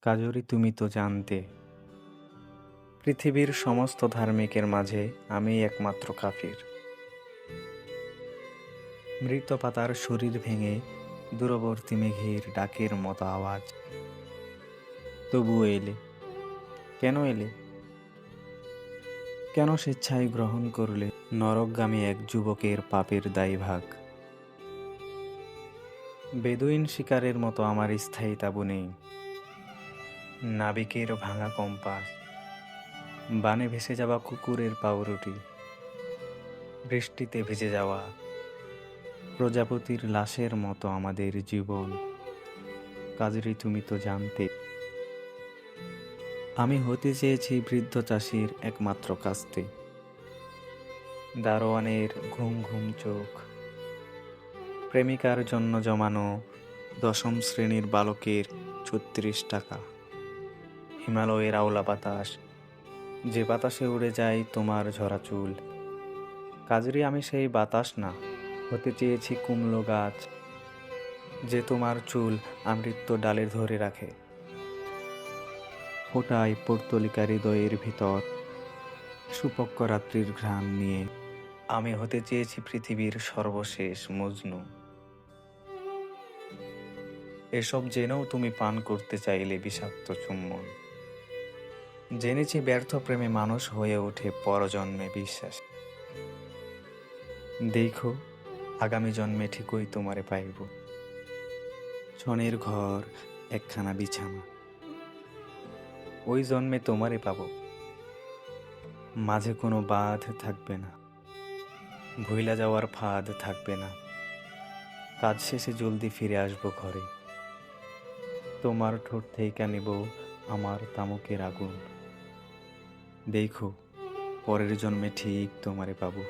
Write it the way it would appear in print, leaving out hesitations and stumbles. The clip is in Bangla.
কাজরি তুমি তো জানতে, পৃথিবীর সমস্ত ধার্মিকের মাঝে আমিই একমাত্র কাফির। মৃত পাতার শরীর ভেঙে দূরবর্তী মেঘের ডাকের মতো আওয়াজ। তবুও এলে, কেন এলে? কেন স্বেচ্ছায় গ্রহণ করলে নরকগামী এক যুবকের পাপের দায়ভাগ? বেদুইন শিকারের মতো আমার স্থায়ী তাঁবু নেই, নাবিকের ভাঙা কম্পাস, বানে ভেসে যাওয়া কুকুরের পাউরুটি, বৃষ্টিতে ভিজে যাওয়া প্রজাপতির লাশের মতো আমাদের জীবন। কাজরি তুমি তো জানতে, আমি হতে চেয়েছি বৃদ্ধ চাষির একমাত্র কাস্তে, দারোয়ানের ঘুম ঘুম চোখ, প্রেমিকার জন্য জমানো দশম শ্রেণীর বালকের ৩৬ টাকা, হিমালয়ের আওলা বাতাস, যে বাতাসে উড়ে যায় তোমার ঝরা চুল। কাজরি আমি সেই বাতাস না, হতে চেয়েছি কুমড়ো গাছ, যে তোমার চুল আমৃত্য ডালে ধরে রাখে, ফোটায় পর্তলিকা হৃদয়ের ভিতর সুপক্ষ রাত্রির ঘ্রাণ নিয়ে। আমি হতে চেয়েছি পৃথিবীর সর্বশেষ মজনু। এসব জেনেও তুমি পান করতে চাইলে বিষাক্ত চুম্বন। জেনেছি ব্যর্থ প্রেমে মানুষ হয়ে ওঠে পরজন্মে বিশ্বাস। দেখো, আগামী জন্মে ঠিকই তোমারে পাইব, ছনের ঘর, একখানা বিছানা। ওই জন্মে তোমারে পাব, মাঝে কোনো বাঁধ থাকবে না, ভুইলা যাওয়ার ফাঁদ থাকবে না। কাজ শেষে জলদি ফিরে আসবো ঘরে, তোমার ঠোঁট থেকে নিব আমার তামুকের আগুন। দেখো, পরের জন্মে ঠিক তোমারে পাবো।